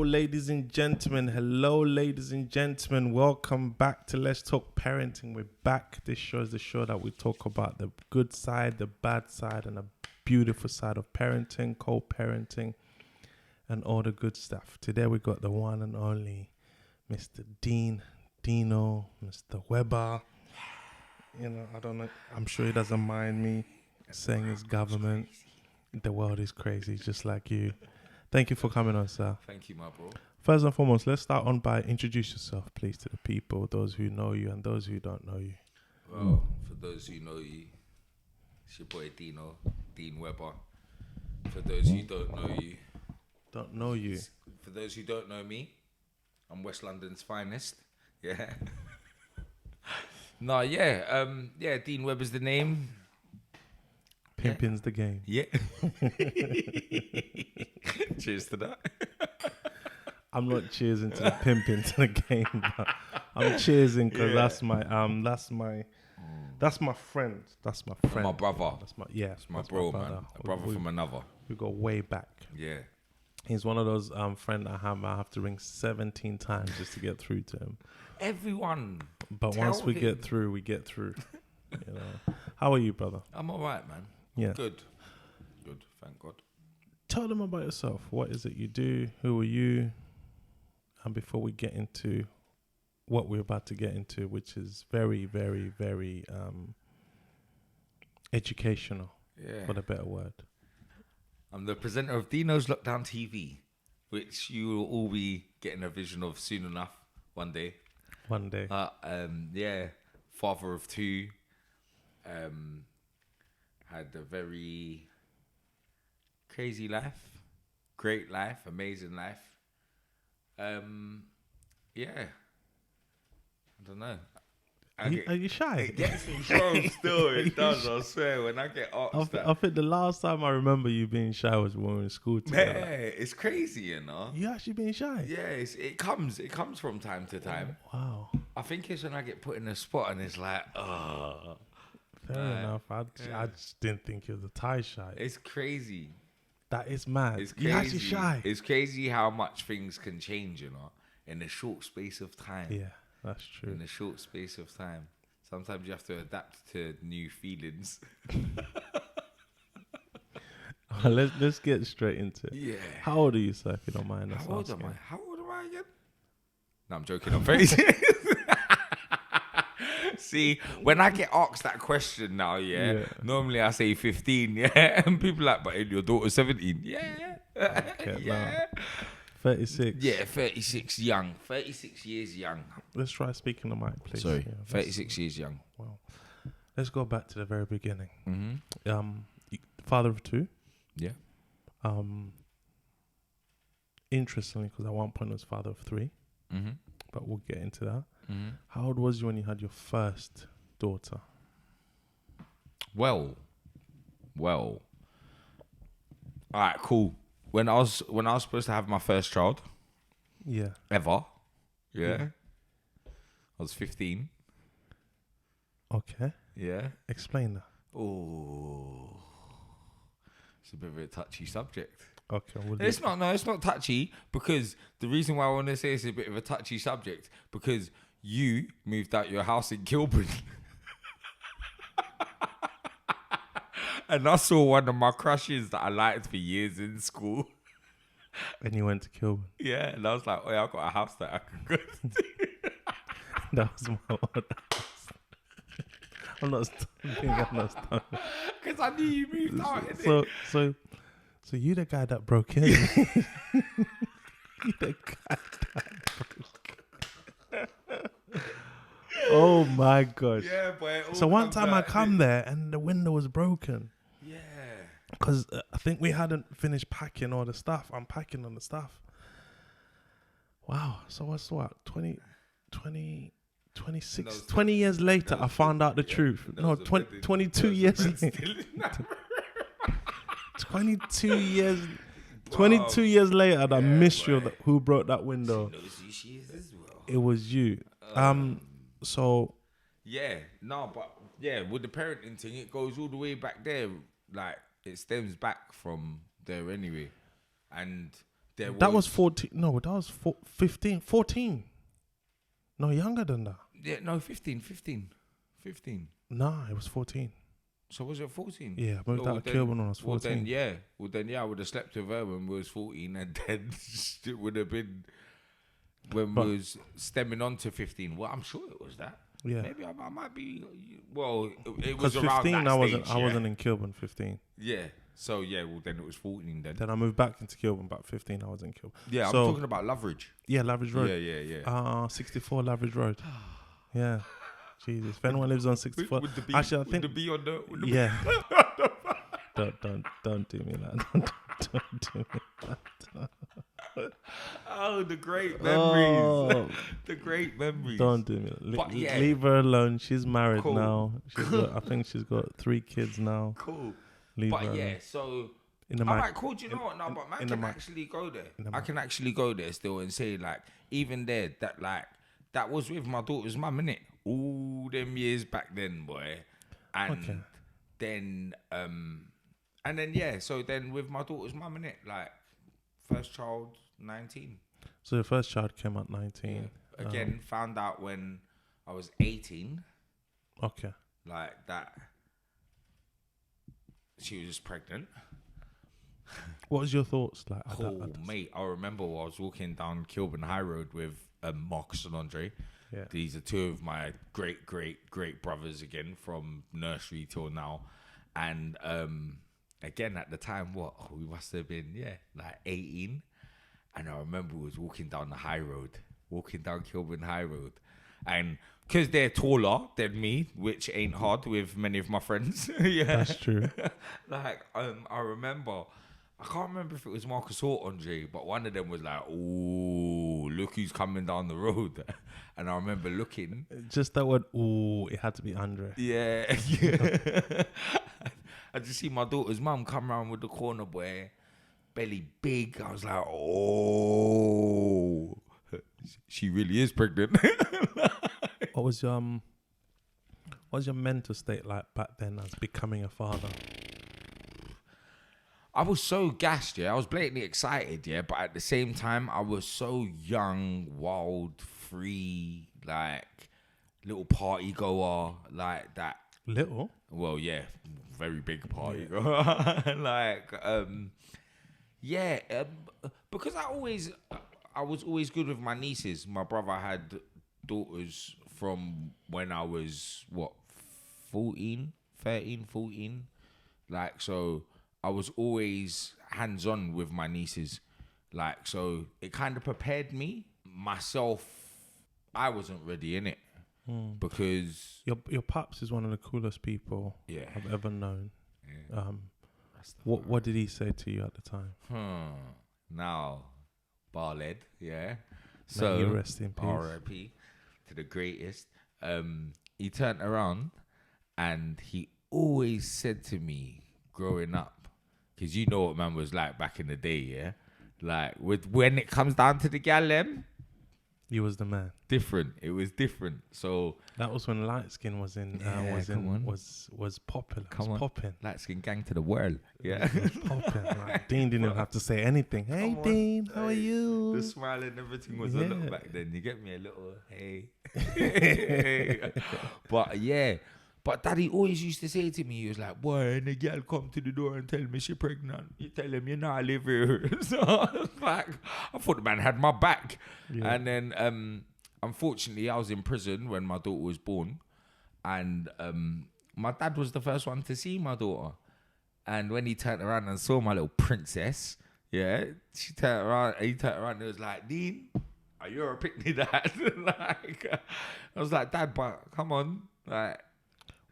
ladies and gentlemen. Hello, ladies and gentlemen. Welcome back to Let's Talk Parenting. We're back. This show is the show that we talk about the good side, the bad side, and the beautiful side of parenting, co-parenting, and all the good stuff. Today we got the one and only Mr. Dino, Mr. Weber. You know, I don't know. I'm sure he doesn't mind me saying his government. The world is crazy, just like you. Thank you for coming on, sir. Thank you, my bro. First and foremost, let's start on by introduce yourself, please, to the people, those who know you and those who don't know you. Well, for those who know you, it's your boy Dino, Dean Weber. For those who don't know you, for those who don't know me, I'm West London's finest. Yeah. Dean Weber's the name. Pimpin's the game. Yeah. Cheers to that. I'm not cheersing to the pimping to the game, but I'm cheersing because that's my friend. That's my friend. My brother. That's my bro, man. A brother from another. We go way back. Yeah. He's one of those friends I have to ring 17 times just to get through to him. Everyone. But once we get through, we get through. You know. How are you, brother? I'm all right, man. Yeah. Good, thank God. Tell them about yourself. What is it you do? Who are you? And before we get into what we're about to get into, which is very, very, very educational, for the better word. I'm the presenter of Dino's Lockdown TV, which you will all be getting a vision of soon enough, one day. One day. Father of two. Had a very crazy life, great life, amazing life. I don't know. Are you shy? It gets me so still. It does. I swear. When I get asked I think the last time I remember you being shy was when we were in school together. Yeah, it's crazy, you know. You actually being shy? Yeah, it comes from time to time. Wow. I think it's when I get put in a spot and it's like, oh. Fair enough. I just didn't think you were the tie shy. It's crazy. That is mad. It's crazy. You're actually shy. It's crazy how much things can change, you know, in a short space of time. Yeah, that's true. In a short space of time. Sometimes you have to adapt to new feelings. Let's get straight into it. Yeah. How old are you, sir, if you don't mind us How old asking? am I? How old am I again? No, I'm joking. I'm 36. See, when I get asked that question now, normally I say 15, and people are like, but your daughter's 17. Yeah. Okay, yeah. 36. Yeah, 36 young. 36 years young. Let's try speaking the mic, please. Sorry, Yeah, 36 years young. Well, let's go back to the very beginning. Mm-hmm. Father of two. Yeah. Interestingly, because at one point I was father of three, Mm-hmm. but we'll get into that. Mm-hmm. How old was you when you had your first daughter? Well. All right, cool. When I was supposed to have my first child, Yeah. ever, I was 15. Okay. Yeah. Explain that. Oh, it's a bit of a touchy subject. Okay. It's not touchy because the reason why I want to say it's a bit of a touchy subject because you moved out your house in Kilburn. And I saw one of my crushes that I liked for years in school. And you went to Kilburn. Yeah, and I was like, oh yeah, I've got a house that I can go to. That was my old house. I'm not stunned. Because I knew you moved out. So you the guy that broke in. You the guy that broke in. Oh my gosh. Yeah, but So one time I come there and the window was broken. Yeah. Because I think we hadn't finished packing all the stuff. Unpacking all the stuff. Wow. So what's 26, 20 years later, I found out the truth. No, 22 years later. 22 years. 22 years later, that mystery of who broke that window. She knows who she is as well. It was you. So. Yeah, no, but yeah, with the parenting thing, it goes all the way back there. Like, it stems back from there anyway. And That was 14. No, that was 15. 14. No, younger than that. Yeah, no, 15. Nah, it was 14. So was it 14? Yeah, I moved out of Kilburn when I was 14. Well, then, I would have slept with her when we was 14, and then it would have been when we was stemming on to 15. Well, I'm sure it was that. Yeah. Maybe I might be. Well, it was around 15, that stage. I wasn't in Kilburn 15. Yeah. So, well, then it was 14 then. Then I moved back into Kilburn, about 15, I was in Kilburn. Yeah, I'm talking about Loveridge. Yeah, Loveridge Road. Yeah. 64 Loveridge Road. Yeah. Jesus. If anyone lives on 64... Actually, I think... Would the bee on the... Yeah. Don't do me that. Don't do me that. Oh, the great memories. Oh. The great memories. Don't do me that. Leave her alone. She's married now. I think she's got 3 kids now. Cool. Leave her alone. So... Alright, cool. Do you know what? No, but man can actually go there. I can actually go there still and say, like, even there, that was with my daughter's mum, innit? All them years back then, boy. And then, so then with my daughter's mum, innit? Like, first child, 19. So the first child came at 19. Yeah. Again, found out when I was 18. Okay. Like that. She was just pregnant. What was your thoughts like? Mate, I remember I was walking down Kilburn High Road with Marcus and Andre. Yeah. These are 2 of my great brothers again from nursery till now. And again at the time, we must have been like 18. And I remember we was walking down Kilburn High Road, and because they're taller than me, which ain't hard with many of my friends. Yeah, that's true. Like I remember, I can't remember if it was Marcus or Andre, but one of them was like, "Ooh, look who's coming down the road." And I remember looking. Just that word, ooh, it had to be Andre. Yeah. I just see my daughter's mum come around with the corner, boy, belly big. I was like, oh, she really is pregnant. What was your mental state like back then as becoming a father? I was so gassed, I was blatantly excited, but at the same time, I was so young, wild, free, like little party goer, like that. Little? Well, very big party goer. Like, because I was always good with my nieces. My brother had daughters from when I was 13, 14. Like, so I was always hands-on with my nieces. Like, so it kind of prepared me. Myself, I wasn't ready in it. Because your pops is one of the coolest people I've ever known. Yeah. What did he say to you at the time? Now, Barled, So you rest in peace. R.I.P. to the greatest. He turned around and he always said to me, growing up, because you know what man was like back in the day, like when it comes down to the gal, he was the man. It was different. So that was when light skin was popular. Popping. Light skin gang to the world. Yeah. It was popping. Like, Dean didn't have to say anything. Hey Dean, how are you? The smile and everything was a little back then. You get me, a little hey. But Daddy always used to say to me, he was like, boy, and the girl come to the door and tell me she pregnant. You tell him, you know, I live here. So I was like, I thought the man had my back. Yeah. And then, unfortunately, I was in prison when my daughter was born. And my dad was the first one to see my daughter. And when he turned around and saw my little princess, he turned around and he was like, Dean, are you a picnic dad? Like, I was like, Dad, but come on, like.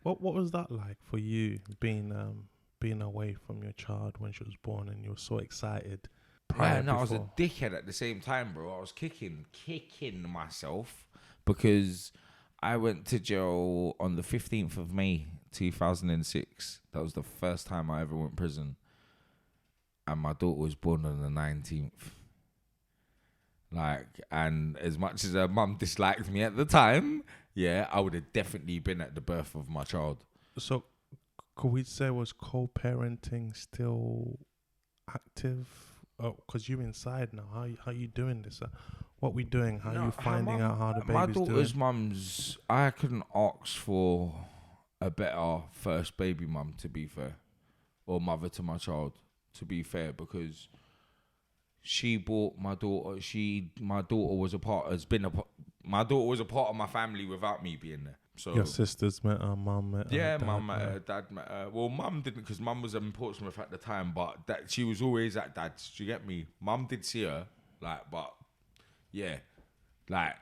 What was that like for you, being away from your child when she was born, and you were so excited? I was a dickhead at the same time, bro. I was kicking myself because I went to jail on the 15th of May, 2006. That was the first time I ever went to prison, and my daughter was born on the 19th. Like, and as much as her mum disliked me at the time, I would have definitely been at the birth of my child. So, could we say was co-parenting still active because you're inside now. How you doing this? What we doing? How you her finding out how the my baby's doing? daughter's mum's. I couldn't ask for a better first baby mum, to be fair, or mother to my child, to be fair, because she brought my daughter. My daughter was a part. My daughter was a part of my family without me being there. So your sisters met her, mum met her. yeah, dad mum met met her. her, dad met her. Well, mum didn't, because mum was in Portsmouth at the time, but that she was always at dad's. Do you get me? Mum did see her, like, but yeah, like,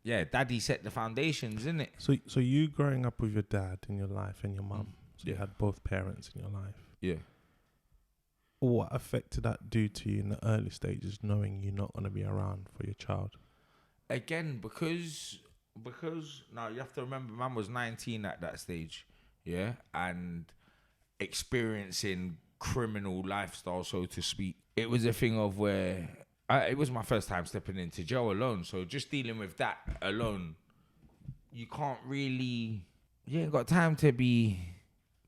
yeah, daddy set the foundations, innit? So you growing up with your dad in your life and your mum, so you Yeah. had both parents in your life. Yeah. What effect did that do to you in the early stages, knowing you're not going to be around for your child? Again, because now you have to remember, man was 19 at that stage, yeah, and experiencing criminal lifestyle, so to speak. It was a thing of where it was my first time stepping into jail alone, so just dealing with that alone, you ain't got time to be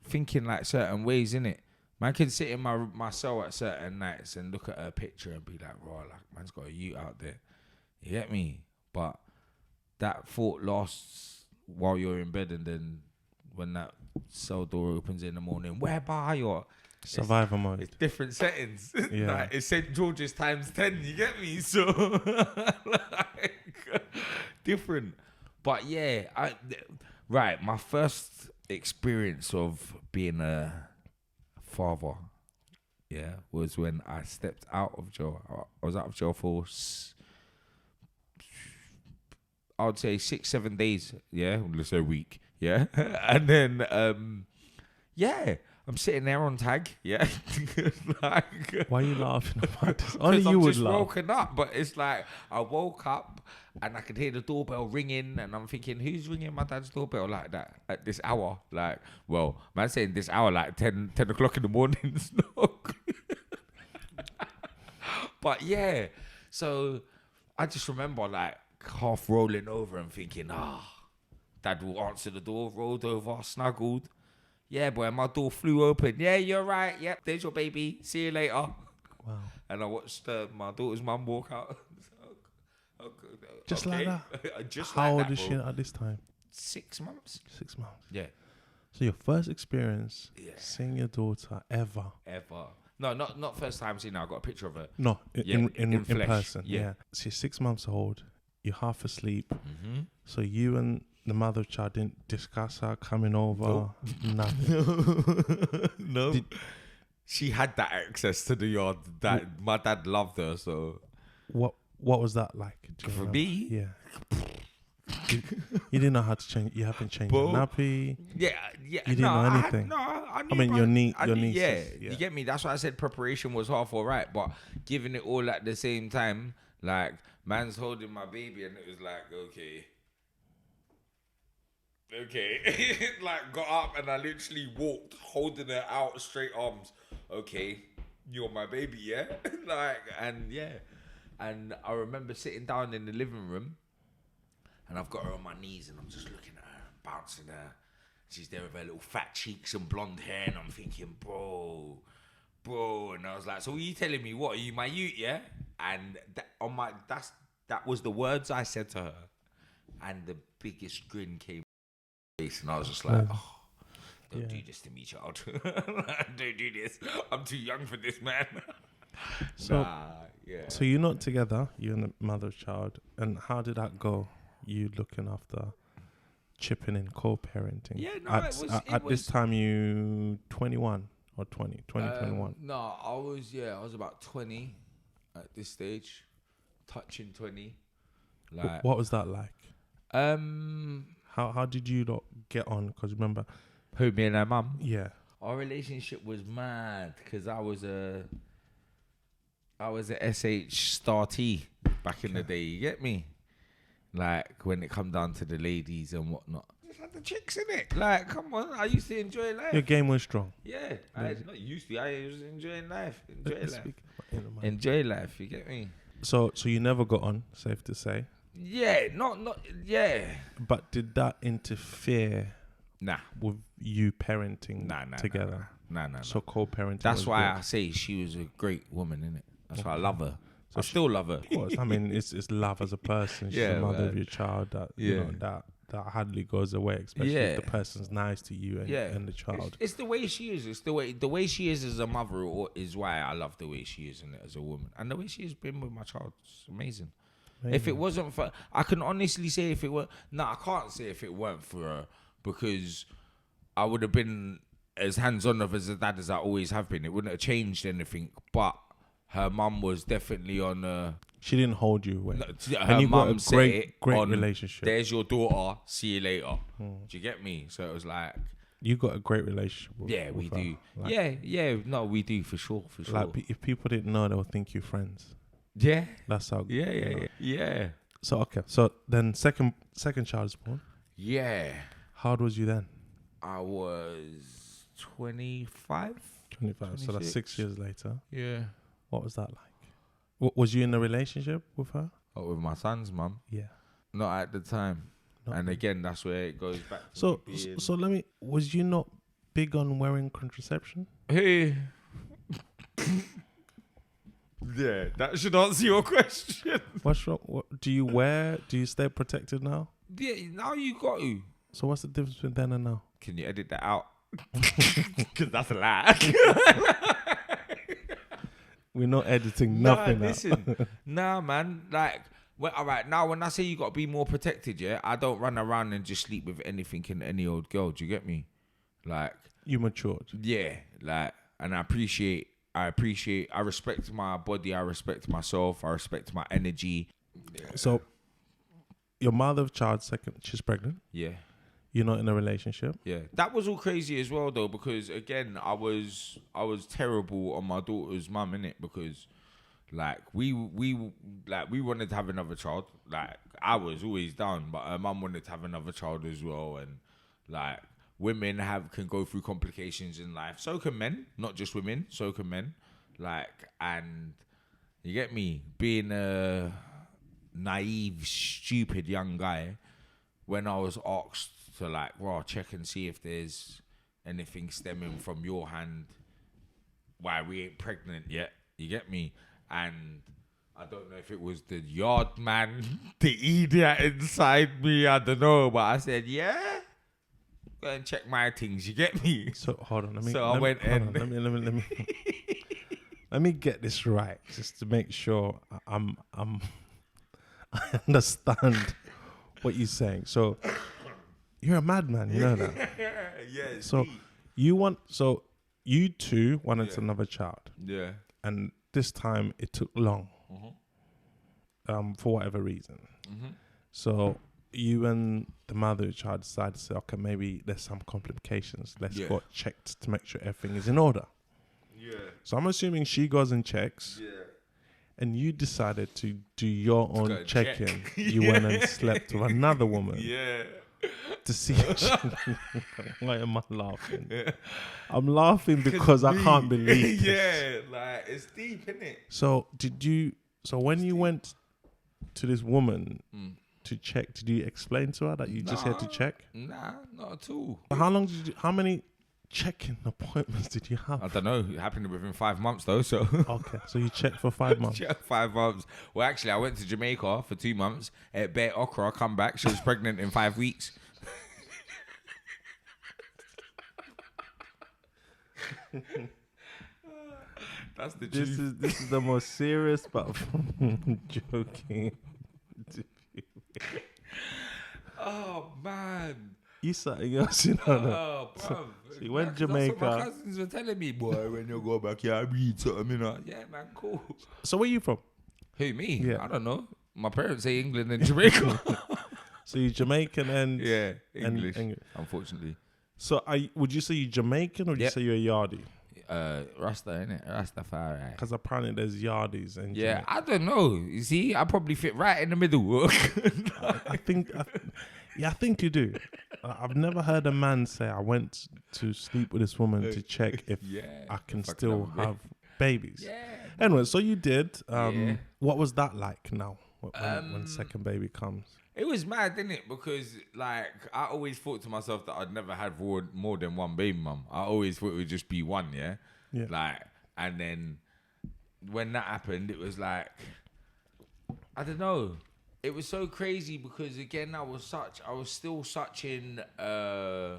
thinking like certain ways, innit? Man can sit in my cell at certain nights and look at her picture and be like, raw, like, man's got a youth out there. You get me? But that thought lasts while you're in bed, and then when that cell door opens in the morning, whereby you're Survivor mode. it's different settings. Yeah. Like, it's St. George's times 10, you get me? So like, different. But yeah, my first experience of being a father, yeah, was when I stepped out of jail. I was out of jail for I would say 6-7 days, yeah, let's say a week, yeah. And then yeah, I'm sitting there on tag, yeah. Like, Why are you laughing about this? Only you I'm would just laugh. woken up, but it's like I woke up and I could hear the doorbell ringing, and I'm thinking, who's ringing my dad's doorbell like that at this hour? Like, well, man saying this hour, like 10 o'clock in the morning. But yeah, so I just remember like half rolling over and thinking, dad will answer the door, rolled over, snuggled. Yeah, boy, my door flew open. Yeah, you're right. Yep, there's your baby. See you later. Wow. And I watched my daughter's mum walk out. Just okay. like that? Just How like old is that, she bro. at this time? 6 months. 6 months. Yeah. So your first experience Yeah. seeing your daughter ever? No, not first time seeing her. I got a picture of her. No, in flesh. person. Yeah. Yeah. She's 6 months old. You're half asleep. Mm-hmm. So you and the mother of child didn't discuss her coming over. Nope. Nothing. No. She had that access to the yard. That my dad loved her. So What was that like? Do you for remember? me, Yeah. You didn't know how to change. You haven't changed your nappy. yeah. You didn't know anything. I I mean, your nieces. Yeah, Yeah. you get me. That's why I said preparation was half alright, but giving it all at the same time, like man's holding my baby, and it was like, okay, like got up and I literally walked, holding her out, straight arms. Okay, you're my baby, yeah. Like, and yeah, and I remember sitting down in the living room. And I've got her on my knees and I'm just looking at her, bouncing her. She's there with her little fat cheeks and blonde hair. And I'm thinking, bro. And I was like, so are you telling me what? Are you my youth, yeah? And that was the words I said to her. And the biggest grin came on my face. And I was just like, don't do this to me, child. Don't do this. I'm too young for this, man. So, yeah. So you're not together, you and the mother of child. And how did that go? You looking after, chipping in, co-parenting. Yeah, no, at this time you 21 or 21. No, I was about 20 at this stage, touching 20. Like, what was that like? How How did you lot get on? Because remember, who, me and her mum? Yeah. Our relationship was mad because I was a SH startee back in the day. You get me? Like, when it come down to the ladies and whatnot. Just like the chicks, innit? Like, come on. I used to enjoy life. Your game was strong. Yeah. I was enjoying life. Enjoy life. Enjoy life. You get me? So you never got on, safe to say. Yeah. Yeah. But did that interfere Nah. with you parenting Nah. together? Nah. So co-parenting. That's was why good. I say she was a great woman, innit? That's why I love her. So I still love her. Of course. I mean, it's love as a person. She's the mother of your child. That you know that hardly goes away, especially if the person's nice to you and the child. It's the way she is. It's the way she is as a mother is why I love the way she is as a woman. And the way she has been with my child is amazing. If it wasn't for, I can honestly say if it were, I can't say if it weren't for her, because I would have been as hands-on as a dad as I always have been. It wouldn't have changed anything, but her mum was definitely on she didn't hold you away. Her mum said great relationship. There's your daughter, see you later. Do you get me? So it was like, you got a great relationship with we her. do. Like, We do for sure. Like, if people didn't know, they'll think you're friends. Yeah. That's how. Yeah. So okay. So then second child is born. Yeah. How old was you then? I was 25. 25. So that's 6 years later. Yeah. What was that like? Was you in a relationship with her? Oh, with my son's mum? Yeah. Not at the time. And again, that's where it goes back to so let me, was you not big on wearing contraception? Hey. Yeah, that should answer your question. What's wrong? What do you wear? Do you stay protected now? Yeah, now you got to. So what's the difference between then and now? Can you edit that out? Because that's a lie. We're not editing nothing. Listen, man. Like, all right, now when I say you got to be more protected, I don't run around and just sleep with anything and any old girl. Do you get me? Like, you matured. Yeah, like, and I respect my body. I respect myself. I respect my energy. Yeah. So, your mother of child second, she's pregnant. Yeah. You're not in a relationship. Yeah, that was all crazy as well, though, because again, I was terrible on my daughter's mum, innit? Because like we wanted to have another child. Like, I was always down, but her mum wanted to have another child as well, and like, women can go through complications in life. So can men, not just women. So can men. Like, and you get me, being a naive, stupid young guy, when I was asked to like, check and see if there's anything stemming from your hand, why we ain't pregnant yet. You get me? And I don't know if it was the yard man, the idiot inside me. I don't know, but I said, yeah. Go and check my things. You get me? So hold on. Let me get this right, just to make sure I understand what you're saying. So you're a madman, you know that? Yeah. So you two wanted another child. Yeah. And this time it took long. For whatever reason. So you and the mother of the child decided to say, okay, maybe there's some complications. Let's go checked to make sure everything is in order. Yeah. So I'm assuming she goes and checks. Yeah. And you decided to do your own check-in. You went and slept with another woman. Yeah. To see why am I laughing? I'm laughing because I can't believe this. Yeah, like, it's deep, isn't it? So when you went to this woman to check, did you explain to her that you just had to check? Nah, not at all. How many check-in appointments did you have? I don't know. It happened within 5 months though, so. Okay, so you checked for 5 months. Checked 5 months. Well, actually, I went to Jamaica for 2 months. At Bear Okra, I come back. She was pregnant in 5 weeks. That's the truth. This is the most serious but joking. Oh man. You something else, you know. Oh, bro. So you went to Jamaica. That's what my cousins were telling me, boy, when you go back here, I read something, you know. Yeah, man, cool. So where you from? Who, me? Yeah. I don't know. My parents say England and Jamaica. So you're Jamaican and... Yeah, English, unfortunately. So would you say you're Jamaican or would you say you're a Yardie? Rasta, innit? Rastafari. Because apparently there's Yardies and yeah, I don't know. You see, I probably fit right in the middle. I think you do. I've never heard a man say, I went to sleep with this woman to check if I can still have babies. Yeah. Anyway, so you did. What was that like now when second baby comes? It was mad, didn't it? Because, like, I always thought to myself that I'd never had more than one baby mum. I always thought it would just be one, yeah? Yeah. Like, and then when that happened, it was like, I don't know. It was so crazy because again, I was still such in a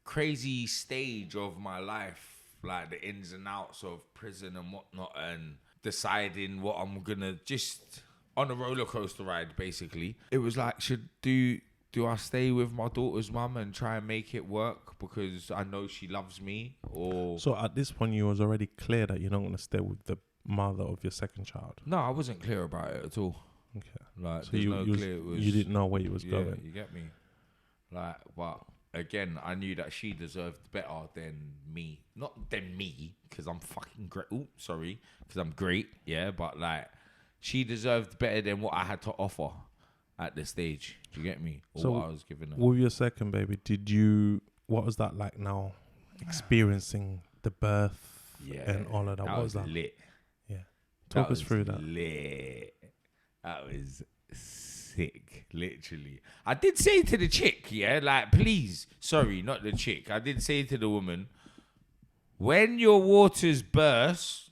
crazy stage of my life, like the ins and outs of prison and whatnot, and deciding what I'm gonna just on a roller coaster ride. Basically, it was like, do I stay with my daughter's mum and try and make it work because I know she loves me, or So at this point, you was already clear that you're not going to stay with the mother of your second child. no, I wasn't clear about it at all. Okay. Like, So there's no clear. It was, you didn't know where you was going. You get me? Like, but again, I knew that she deserved better than me. Not than me, because I'm fucking great. Oh, sorry, because I'm great. Yeah, but like, she deserved better than what I had to offer at this stage. Do you get me? Or So what I was giving her. with your second baby, what was that like now? Experiencing the birth and all of that. What was that? Lit. Yeah. Talk us through that. Lit. That was sick, literally. I did say to the chick, yeah, like, please, sorry, not the chick. I did say to the woman, when your waters burst,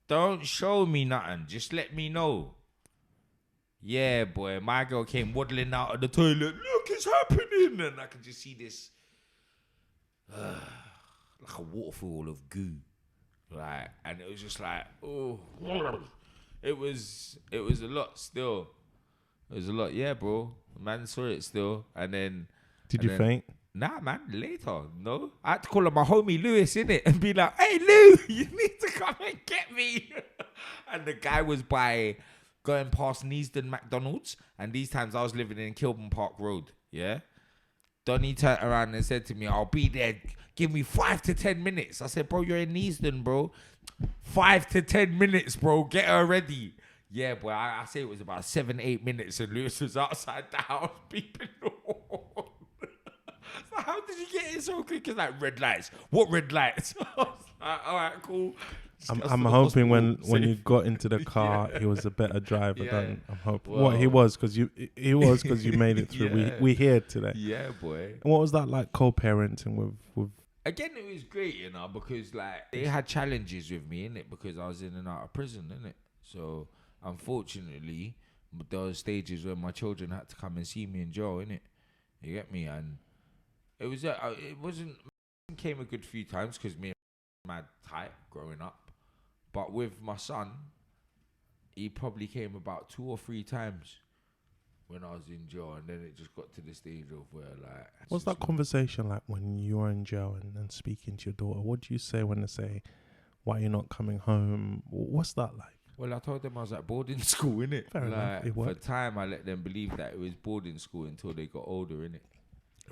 don't show me nothing. Just let me know. Yeah, boy, my girl came waddling out of the toilet. Look, it's happening. And I could just see this, like a waterfall of goo. Like, and it was just like, oh, it was a lot still. It was a lot, yeah, bro. Man saw it still, and then. Did you faint? Nah, man. Later, no. I had to call up my homie Lewis innit and be like, "Hey, Lou, you need to come and get me." And the guy was going past Neasden McDonald's, and these times I was living in Kilburn Park Road. Yeah. Donnie turned around and said to me, "I'll be there. Give me 5 to 10 minutes." I said, "Bro, you're in Neasden, bro. 5 to 10 minutes, bro. Get her ready." Yeah, boy, I say it was about 7-8 minutes and Lewis was outside the house beeping the horn. So how did you get in so quick? It's like, red lights. What red lights? I was like, all right, cool. I'm hoping when you got into the car, he was a better driver than I'm hoping. Well, he was because you made it through. Yeah. We here today. Yeah, boy. And what was that like co-parenting with? Again, it was great, because like they had challenges with me, innit? Because I was in and out of prison, innit? So unfortunately, there were stages where my children had to come and see me in jail, innit? You get me? And it came a good few times because me and mad tight growing up. But with my son, he probably came about 2 or 3 times when I was in jail, and then it just got to the stage of where like. What's that conversation like when you're in jail and speaking to your daughter? What do you say when they say, "Why you're not coming home?" What's that like? Well, I told them I was at boarding school, innit? Fair enough. It worked. For time, I let them believe that it was boarding school until they got older, innit?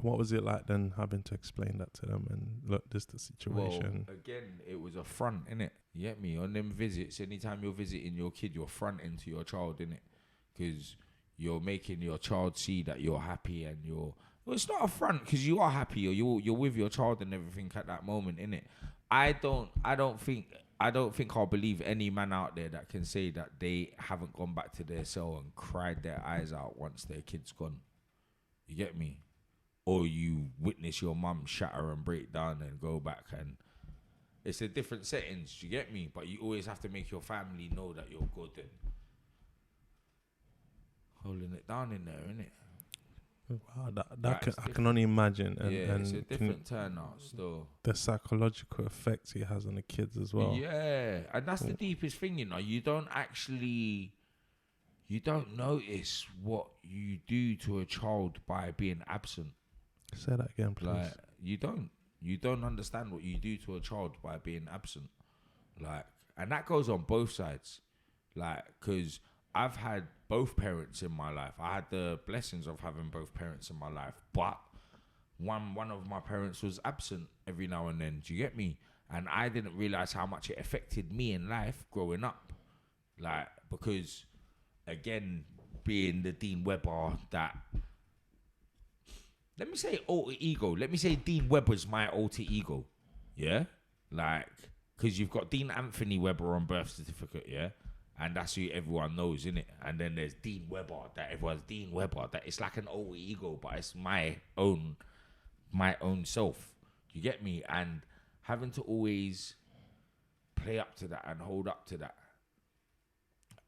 What was it like then having to explain that to them and look, this is the situation? Well, again, it was a front, innit? You get me? On them visits, anytime you're visiting your kid, you're fronting to your child, innit? Because you're making your child see that you're happy and you're... Well, it's not a front because you are happy or you're with your child and everything at that moment, innit? I don't think I'll believe any man out there that can say that they haven't gone back to their cell and cried their eyes out once their kid's gone. You get me? Or you witness your mum shatter and break down and go back, and it's a different settings. You get me? But you always have to make your family know that you're good and holding it down in there, innit? Wow, I can only imagine. And it's a different turnout still. The psychological effects it has on the kids as well. Yeah, and that's the deepest thing, You don't notice what you do to a child by being absent. Say that again, please. Like, you don't understand what you do to a child by being absent. Like, and that goes on both sides. Like, because I've had both parents in my life. I had the blessings of having both parents in my life, but one of my parents was absent every now and then. Do you get me? And I didn't realize how much it affected me in life growing up. Like, because again, being the Dean Webber that, let me say alter ego. Let me say Dean Webber's my alter ego. Yeah? Like, because you've got Dean Anthony Webber on birth certificate, yeah? And that's who everyone knows, innit? And then there's Dean Webber, that everyone's Dean Webber. That it's like an alter ego, but it's my own self. You get me? And having to always play up to that and hold up to that.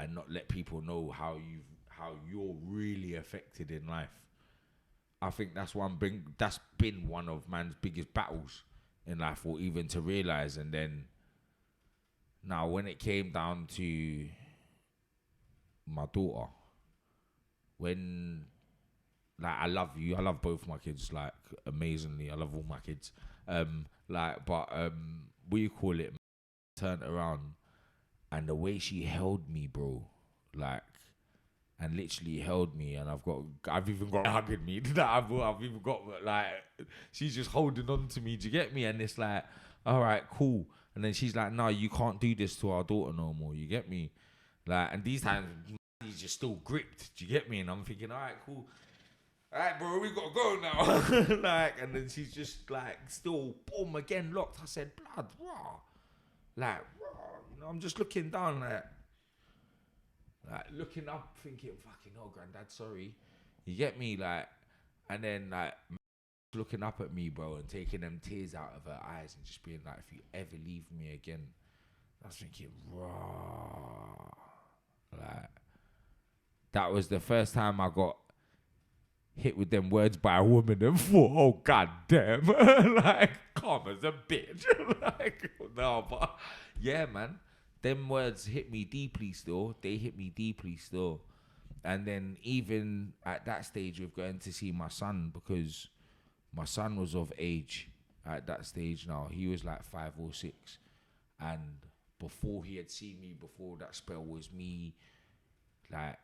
and not let people know how you're really affected in life. I think that's been one of man's biggest battles in life, or even to realize. And then now when it came down to my daughter, when like I love both my kids like amazingly. I love all my kids. We call it turned around, and the way she held me, bro, like, and literally held me, and I've even got hugging me. I've even got like, she's just holding on to me. Do you get me? And it's like, all right, cool. And then she's like, no, you can't do this to our daughter no more. You get me? Like, and these times he's just still gripped. Do you get me? And I'm thinking, all right, cool. All right, bro, we gotta go now. Like, and then she's just like still boom again locked. I said, blood, raw. Like, raw. You know, I'm just looking down like looking up, thinking, fucking hell, granddad, sorry. You get me? Like, and then like looking up at me, bro, and taking them tears out of her eyes and just being like, if you ever leave me again. I was thinking, raw. Like, that was the first time I got hit with them words by a woman and thought, oh, god damn. Like, calm as a bitch. Like, no, but yeah, man. Them words hit me deeply still. They hit me deeply still. And then even at that stage of going to see my son, because my son was of age at that stage now. He was like 5 or 6. And before he had seen me, before that spell was me, like,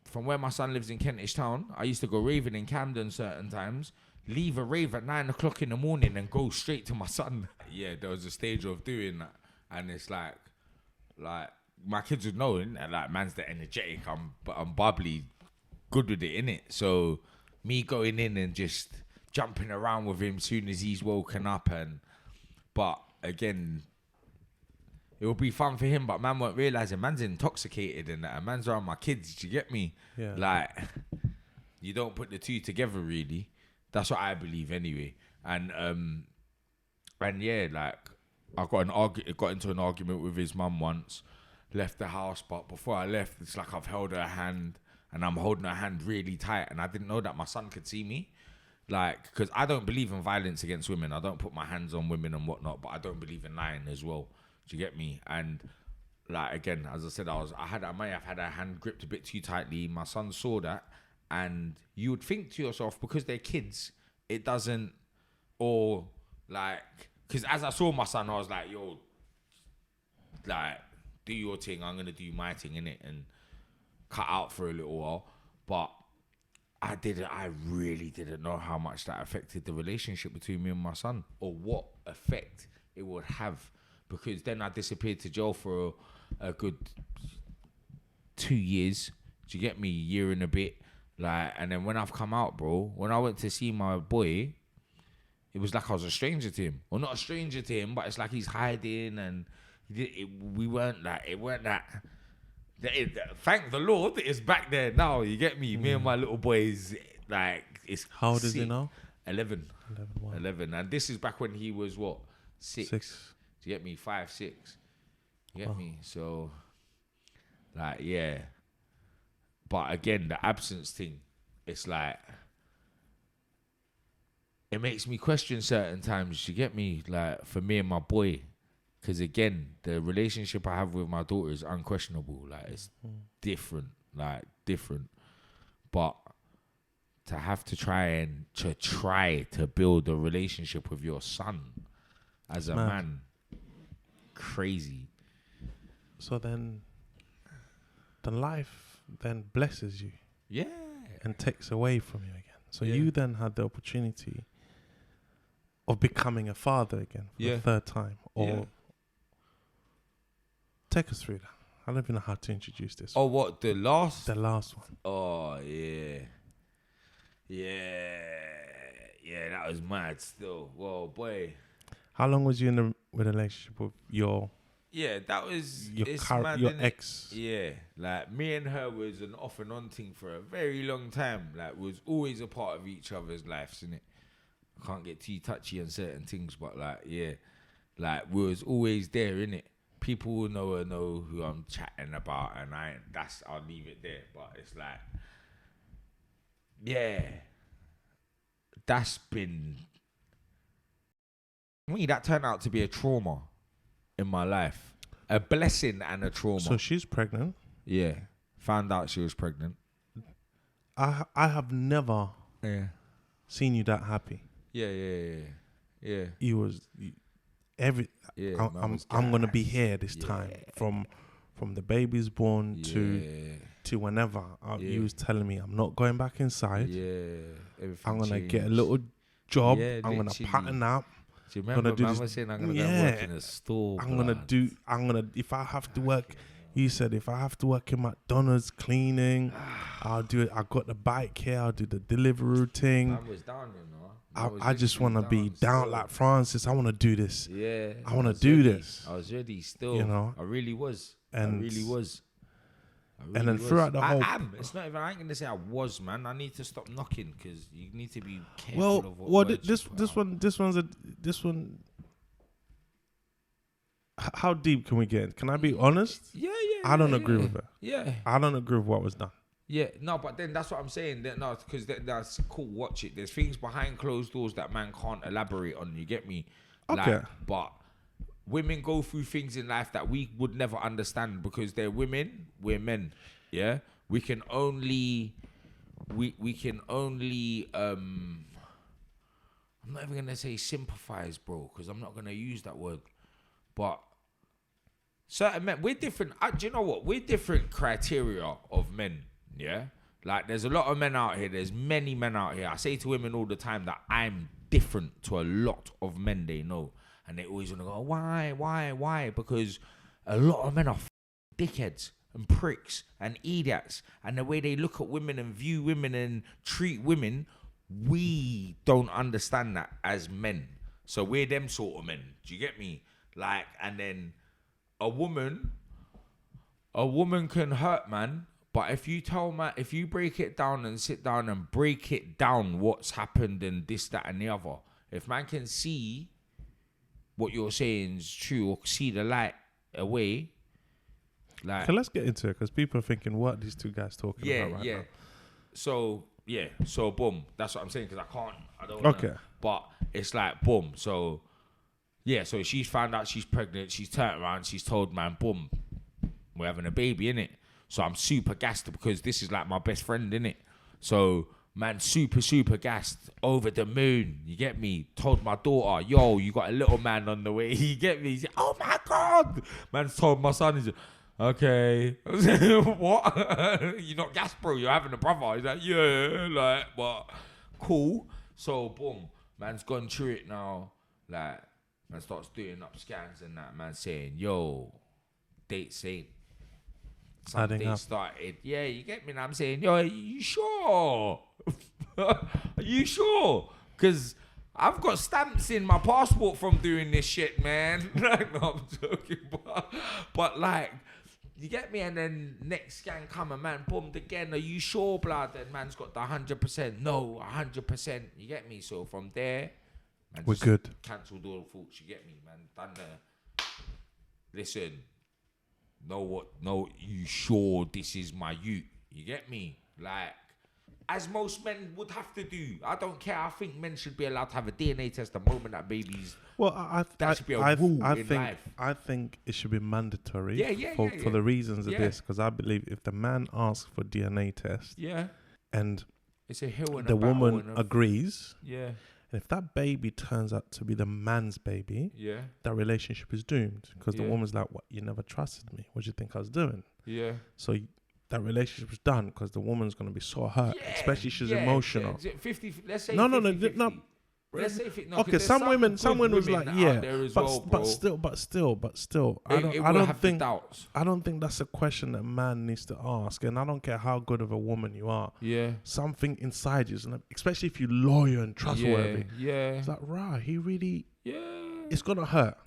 from where my son lives in Kentish Town, I used to go raving in Camden certain times, leave a rave at 9 o'clock in the morning and go straight to my son. Yeah, there was a stage of doing that. And it's like my kids would know, and like, man's the energetic, I'm bubbly, good with it, innit? So me going in and just jumping around with him soon as he's woken up, but again, it would be fun for him, but man weren't realising man's intoxicated and that, and man's around my kids, do you get me? Yeah. Like, you don't put the two together really. That's what I believe anyway. And yeah, like, I got into an argument with his mum once, left the house, but before I left, it's like I've held her hand and I'm holding her hand really tight, and I didn't know that my son could see me. Like, because I don't believe in violence against women. I don't put my hands on women and whatnot, but I don't believe in lying as well. Do you get me? And like, again, as I said, I may have had her hand gripped a bit too tightly. My son saw that, and you would think to yourself, because they're kids, it doesn't, or like, because as I saw my son, I was like, yo, like, do your thing, I'm gonna do my thing, innit, and cut out for a little while. But I really didn't know how much that affected the relationship between me and my son, or what effect it would have, because then I disappeared to jail for a good 2 years. Do you get me? Year and a bit. Like, and then when I've come out, bro, when I went to see my boy, it was like I was a stranger to him. Well, not a stranger to him, but it's like he's hiding, and we weren't like, it weren't that. Thank the Lord, it's back there now. You get me? Me and my little boys, like, it's. How old is he now? 11. Wow. 11. And this is back when he was what? 6. 6. Do you get me? 5, 6. You get me? So, like, yeah. But again, the absence thing, it's like, it makes me question certain times. You get me? Like, for me and my boy, because again, the relationship I have with my daughter is unquestionable. Like, it's different. But to have to try to build a relationship with your son as a man, crazy. So then, the life then blesses you. Yeah. And takes away from you again. So you then had the opportunity of becoming a father again for the third time. Or take us through that. I don't even know how to introduce this. Oh, what? The last? The last one. Oh, yeah. Yeah, that was mad still. Whoa, boy. How long was you in a relationship with your... Yeah, that was... Your ex. Yeah, like, me and her was an off and on thing for a very long time. Like, was always a part of each other's lives, innit? I can't get too touchy on certain things, but like, yeah. Like, we was always there, innit? people will know who I'm chatting about, and I'll leave it there. But it's like, yeah, that's been me. That turned out to be a trauma in my life, a blessing and a trauma. So she's pregnant. Yeah, found out she was pregnant. I have never seen you that happy. Yeah. I'm gonna be here this time from the baby's born to whenever. You was telling me I'm not going back inside. I'm gonna get a little job. I'm gonna pattern up. Do you remember man was saying I'm gonna go work in a store? If I have to work. You said if I have to work in McDonald's cleaning, I'll do it. I got the bike here. I'll do the delivery thing. I was down, you know. I just want to be down like Francis. I want to do this. Yeah. I want to do this. I was ready still. You know. I really was. And then was. throughout the whole... I am. It's not even... I ain't going to say I was, man. I need to stop knocking because you need to be careful of what this one... How deep can we get? Can I be honest? Yeah. I don't agree with it. Yeah. I don't agree with what was done. Yeah, no, but then that's what I'm saying. Because that's cool. Watch it. There's things behind closed doors that man can't elaborate on. You get me? Okay. Like, but women go through things in life that we would never understand because they're women. We're men. Yeah. We can only. I'm not even gonna say sympathize, bro, because I'm not gonna use that word. But certain men, we're different. Do you know what? We're different criteria of men, yeah? Like, there's a lot of men out here. There's many men out here. I say to women all the time that I'm different to a lot of men they know. And they always want to go, why? Because a lot of men are dickheads and pricks and idiots. And the way they look at women and view women and treat women, we don't understand that as men. So we're them sort of men. Do you get me? Like, and then a woman can hurt, man. But if you break it down and sit down and break it down, what's happened and this, that, and the other, if man can see what you're saying is true or see the light away, like. Okay, let's get into it because people are thinking, what are these two guys talking about right now? So boom, that's what I'm saying because I don't know. Okay. But it's like boom, so. Yeah, so she's found out she's pregnant. She's turned around. She's told, man, boom, we're having a baby, innit? So I'm super gassed because this is like my best friend, innit? So, man, super, super gassed. Over the moon. You get me? Told my daughter, yo, you got a little man on the way. You get me? He's like, oh, my God. Man's told my son, he's like, okay. What? You're not gassed, bro. You're having a brother. He's like, yeah, like, but cool. So, boom. Man's gone through it now. Like, man starts doing up scans and that, man saying, yo, date saying something started. Yeah, you get me? And I'm saying, yo, are you sure? Are you sure? Because I've got stamps in my passport from doing this shit, man. Like, no, I'm joking. But like, you get me? And then next scan come and man bummed again. Are you sure, blood? And man's got the 100%. No, 100%. You get me? So from there, man, we're good. Cancelled all the thoughts. You get me, man? Done the. Listen. No, you sure this is my youth? You get me? Like, as most men would have to do. I don't care. I think men should be allowed to have a DNA test the moment that baby's. Well, that should be a rule in life. I think it should be mandatory. For the reasons of this, because I believe if the man asks for DNA test, and it's a hill and the woman agrees, and if that baby turns out to be the man's baby, that relationship is doomed because the woman's like, "What? You never trusted me. What do you think I was doing?" So that relationship is done because the woman's gonna be so hurt, especially she's emotional. 50. Let's say no. Let's say if okay, some women was like, but still, I don't think that's a question that man needs to ask, and I don't care how good of a woman you are. Something inside you, especially if you're loyal and trustworthy. It's like, he really. It's gonna hurt.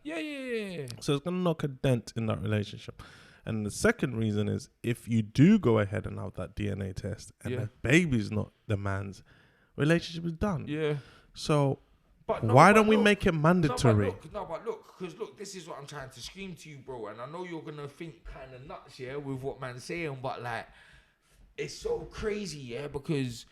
So it's gonna knock a dent in that relationship. And the second reason is if you do go ahead and have that DNA test and the baby's not the man's, relationship is done. So But why don't we make it mandatory? Because look, this is what I'm trying to scream to you, bro. And I know you're gonna think kind of nuts, yeah, with what man's saying, but like, it's so crazy, yeah, because,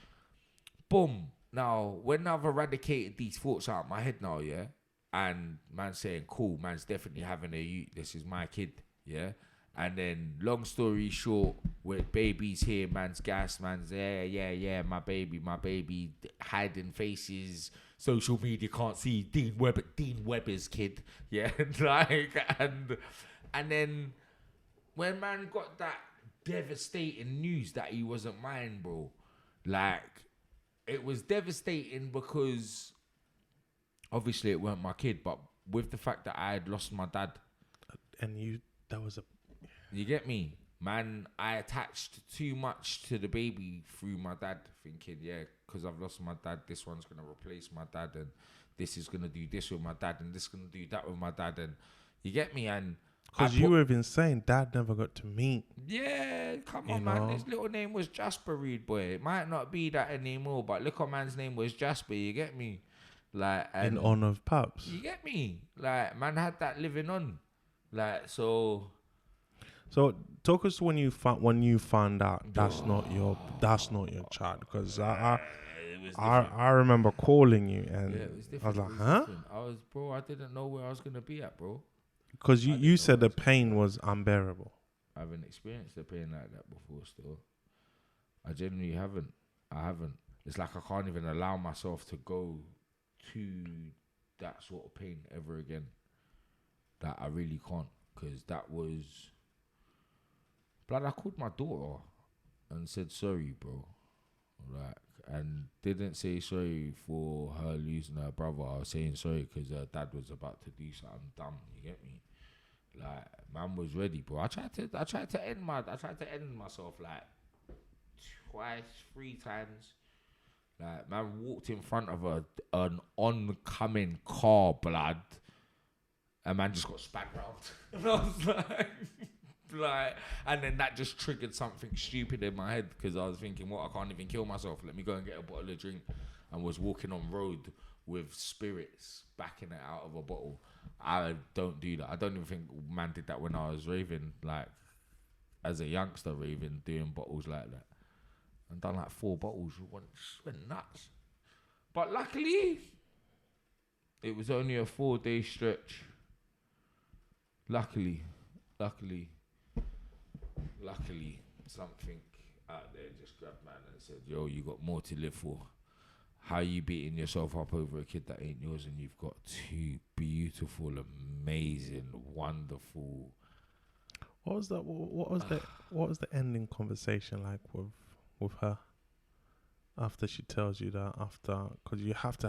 boom. Now, when I've eradicated these thoughts out of my head now, yeah, and man's saying, cool, man's definitely having a youth. This is my kid, yeah. And then, long story short, with babies here, man's gas, man's yeah, my baby, hiding faces, social media can't see Dean Webber's kid, yeah, like, and then when man got that devastating news that he wasn't mine, bro, like, it was devastating because obviously it weren't my kid, but with the fact that I had lost my dad, and you get me? Man, I attached too much to the baby through my dad, thinking, yeah, because I've lost my dad, this one's going to replace my dad, and this is going to do this with my dad, and this is going to do that with my dad, and you get me? And because you were even saying dad never got to meet. Yeah, come on, man. His little name was Jasper Reed, boy. It might not be that anymore, but look, man's name was Jasper, you get me? Like, in honor of Paps. You get me? Like, man had that living on. Like, so talk us when you found out that's not your child, because I remember calling you and it was different. I was like, huh? I didn't know where I was gonna be at, bro. Because you said the pain was unbearable. I haven't experienced a pain like that before. Still, I genuinely haven't. I haven't. It's like I can't even allow myself to go to that sort of pain ever again. That I really can't, because that was. Blood, I called my daughter and said sorry, bro. Like, and didn't say sorry for her losing her brother. I was saying sorry because her dad was about to do something dumb. You get me? Like, man was ready, bro. I tried to end myself like twice, 3 times. Like, man walked in front of an oncoming car, blood, and man just got spat round. And I was like, and then that just triggered something stupid in my head, because I was thinking, what, I can't even kill myself. Let me go and get a bottle of drink. And was walking on road with spirits, backing it out of a bottle. I don't do that. I don't even think man did that when I was raving, like as a youngster, raving, doing bottles like that. And done like 4 bottles. Went nuts. But luckily, it was only a 4-day stretch. Luckily, something out there just grabbed man and said, yo, you got more to live for. How you beating yourself up over a kid that ain't yours, and you've got 2 beautiful, amazing, wonderful. What was that? What was the ending conversation like with her after she tells you that? Because you had to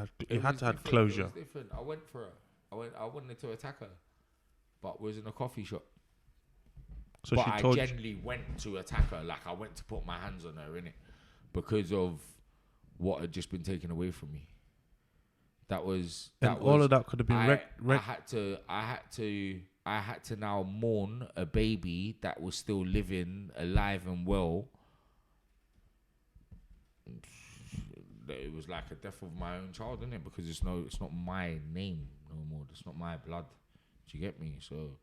have closure. It was different. I went for her. I wanted to attack her, but was in a coffee shop. So but I genuinely went to attack her. Like, I went to put my hands on her, innit? Because of what had just been taken away from me. All of that could have been I had to now mourn a baby that was still living, alive and well. It was like a death of my own child, innit? Because it's not my name no more. It's not my blood. Do you get me? So,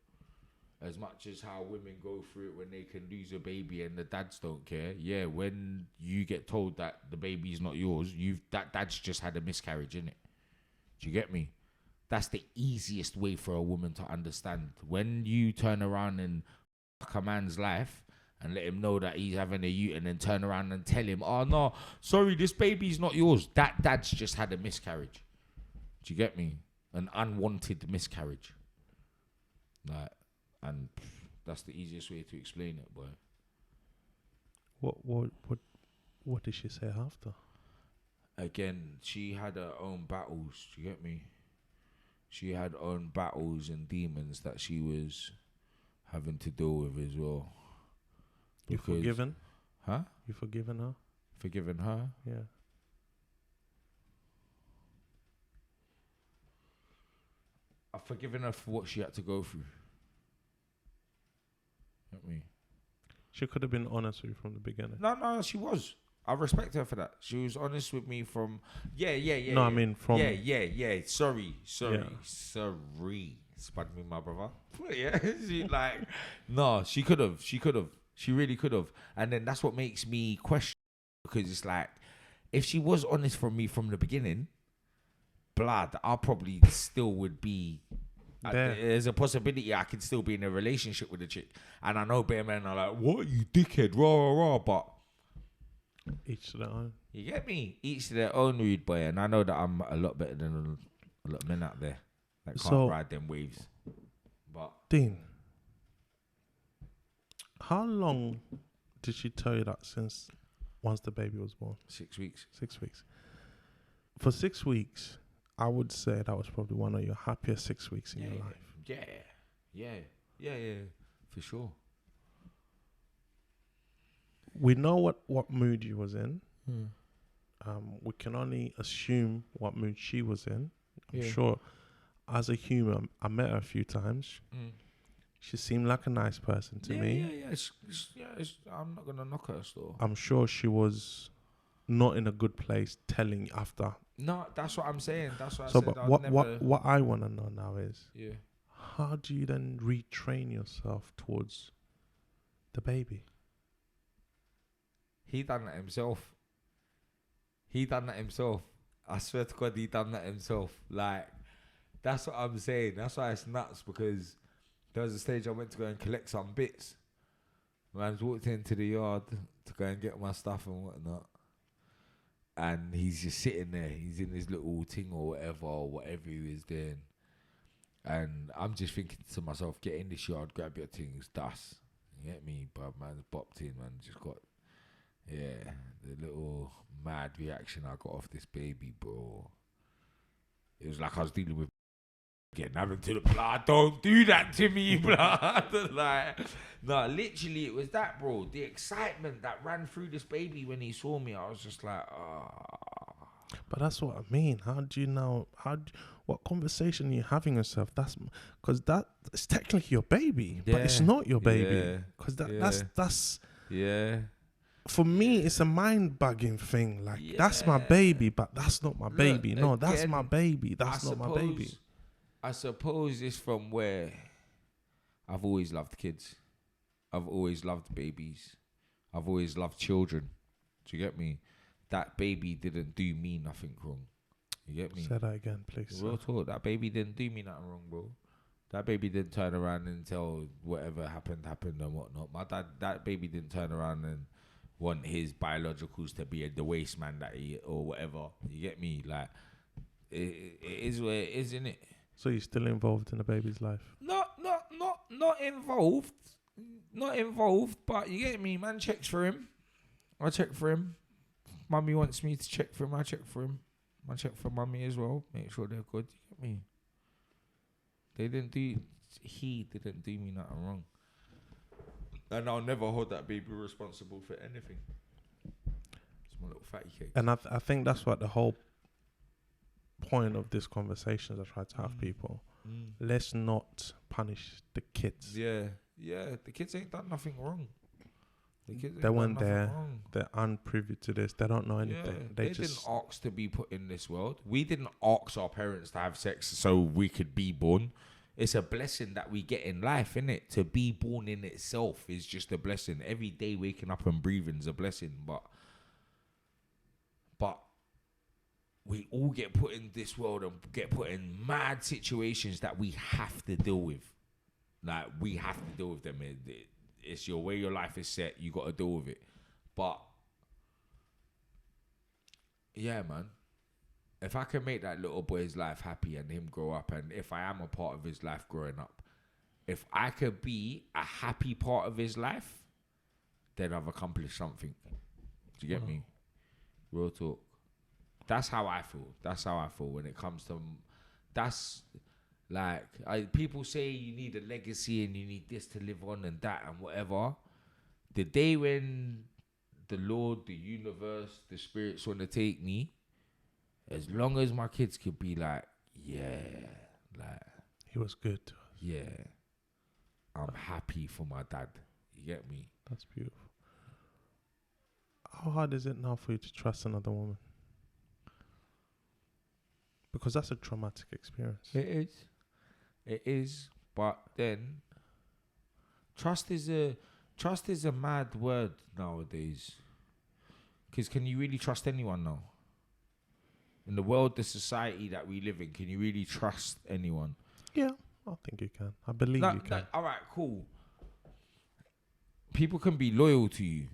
as much as how women go through it when they can lose a baby and the dads don't care, yeah, when you get told that the baby's not yours, that dad's just had a miscarriage, innit? Do you get me? That's the easiest way for a woman to understand. When you turn around and fuck a man's life and let him know that he's having a youth, and then turn around and tell him, oh no, sorry, this baby's not yours, that dad's just had a miscarriage. Do you get me? An unwanted miscarriage. Like, and that's the easiest way to explain it, boy. What did she say after? Again, she had her own battles. Do you get me? She had her own battles and demons that she was having to deal with as well. You forgiven? Huh? You forgiven her? Forgiven her? Yeah. I've forgiven her for what she had to go through. Get me? She could have been honest with you from the beginning. No, she was. I respect her for that. She was honest with me from No, I mean from Sorry. Yeah. Spud me, my brother. Yeah, she could have. She really could have. And then that's what makes me question, because it's like, if she was honest from me from the beginning, blood, I probably still would be. There's a possibility I could still be in a relationship with a chick, and I know bear men are like, "What, you dickhead?" Rah rah rah. But each to their own. you get me? Each to their own, rude boy. And I know that I'm a lot better than a lot of men out there that can't ride them waves. But Dean, how long did she tell you that since once the baby was born? 6 weeks. 6 weeks. For 6 weeks, I would say that was probably one of your happiest 6 weeks in your life. Yeah, for sure. We know what mood you was in. We can only assume what mood she was in. I'm sure, as a human, I met her a few times. She seemed like a nice person to me. I'm not gonna knock her still. I'm sure she was not in a good place telling after. No, that's what I'm saying. That's what I So, said. but what I want to know now is, yeah, how do you then retrain yourself towards the baby? he done that himself. I swear to God, he done that himself. Like, that's what I'm saying. That's why it's nuts, because there was a stage I went to go and collect some bits. Man's walked into the yard to go and get my stuff and whatnot. And he's just sitting there. He's in his little thing or whatever he was doing. And I'm just thinking to myself, get in this yard, grab your things, dust. You get me? But man's bopped in, man. Just got, the little mad reaction I got off this baby, bro. It was like I was dealing with getting having to the blood. Don't do that to me, blood. Like, no, literally, it was that, bro. The excitement that ran through this baby when he saw me, I was just like, But that's what I mean. How do you know? What conversation are you having yourself? That's because it's technically your baby, but it's not your baby. Because that's. For me, it's a mind-bugging thing. Like, that's my baby, but that's not my baby. No, that's my baby. That's not my baby. I suppose it's from where I've always loved kids. I've always loved babies. I've always loved children. Do you get me? That baby didn't do me nothing wrong. You get me? Say that again, please. Real talk. That baby didn't do me nothing wrong, bro. That baby didn't turn around and tell whatever happened and whatnot. My dad, that baby didn't turn around and want his biologicals to be the waste man that he or whatever. You get me? Like, it is where it is, innit? So you're still involved in the baby's life? Not involved. Not involved, but you get me? Man checks for him. I check for him. Mummy wants me to check for him. I check for him. I check for mummy as well. Make sure they're good. You get me? He didn't do me nothing wrong. And I'll never hold that baby responsible for anything. It's my little fatty cake. And I think that's what the whole point of this conversation is. I try to have people. Let's not punish the kids. Yeah. The kids ain't done nothing wrong. They weren't there. They're unprivy to this. They don't know anything. They just didn't ask to be put in this world. We didn't ask our parents to have sex so we could be born. It's a blessing that we get in life, innit? To be born in itself is just a blessing. Every day waking up and breathing is a blessing. But we all get put in this world and get put in mad situations that we have to deal with. Like, we have to deal with them. It's your way your life is set. You got to deal with it. But, yeah, man. If I can make that little boy's life happy and him grow up, and if I am a part of his life growing up, if I could be a happy part of his life, then I've accomplished something. Do you get me? Real talk. That's how I feel. That's how I feel when it comes to... That's... Like, people say you need a legacy and you need this to live on and that and whatever. The day when the Lord, the universe, the spirits want to take me, as long as my kids could be like, he was good to us. Yeah, I'm happy for my dad. You get me? That's beautiful. How hard is it now for you to trust another woman? Because that's a traumatic experience. It is. But then, trust is a mad word nowadays. Because can you really trust anyone now? In the world, the society that we live in, can you really trust anyone? Yeah, I think you can. I believe you can. All right, cool. People can be loyal to you,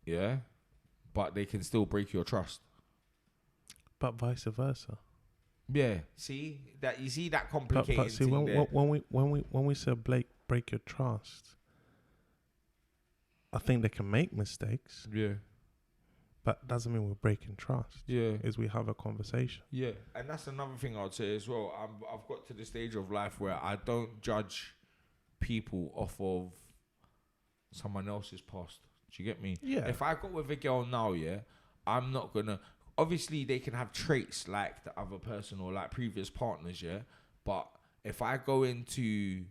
yeah, but they can still break your trust. But vice versa. Yeah, see that? You see that complicated but see, thing there? when we say break your trust, I think they can make mistakes. Yeah. But doesn't mean we're breaking trust. Yeah. Is we have a conversation. Yeah. And that's another thing I'd say as well. I've got to the stage of life where I don't judge people off of someone else's past. Do you get me? Yeah. If I got with a girl now, yeah, I'm not gonna... Obviously, they can have traits like the other person or like previous partners, yeah? But if I go into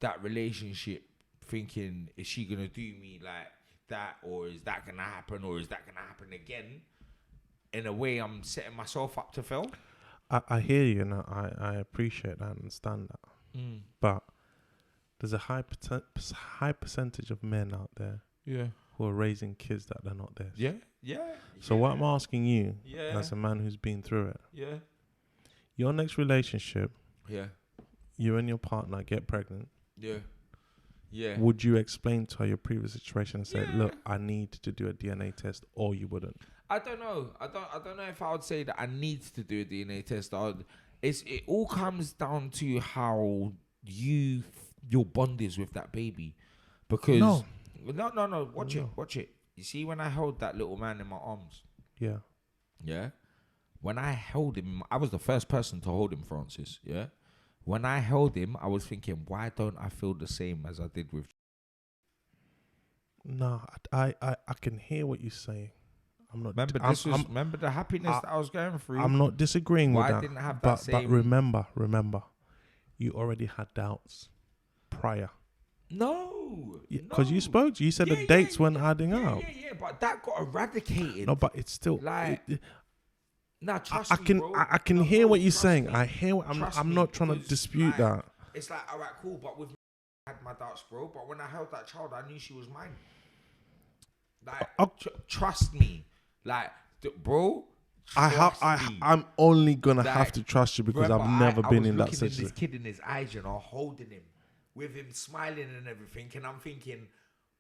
that relationship thinking, is she gonna do me like that, or is that gonna happen, or is that gonna happen again, in a way I'm setting myself up to fail. I hear you, and I appreciate that and understand that. But there's a high percentage of men out there who are raising kids that they're not theirs. So what I'm asking you, as a man who's been through it, your next relationship, you and your partner get pregnant, would you explain to her your previous situation and say, look, I need to do a DNA test, or you wouldn't? I don't know. I don't know if I would say that I need to do a DNA test. It all comes down to how your bond is with that baby. Because no. Watch it. You see, when I held that little man in my arms. Yeah. When I held him, I was the first person to hold him, Francis. Yeah. When I held him, I was thinking, why don't I feel the same as I did with... No, I can hear what you're saying. I'm not... Remember the happiness that I was going through? I'm not disagreeing with that. I didn't have that same... But remember, you already had doubts prior. No. Because you spoke, you said the dates weren't adding up. Yeah, but that got eradicated. No, but it's still... Nah, trust me, bro. I can hear what you're saying. I hear. I'm not trying to dispute that. It's like, all right, cool. But with me, I had my doubts, bro. But when I held that child, I knew she was mine. Like, trust me, like, bro. I'm only gonna have to trust you because I've never been in that situation. I was looking at this kid in his eyes, you know, holding him, with him smiling and everything, and I'm thinking,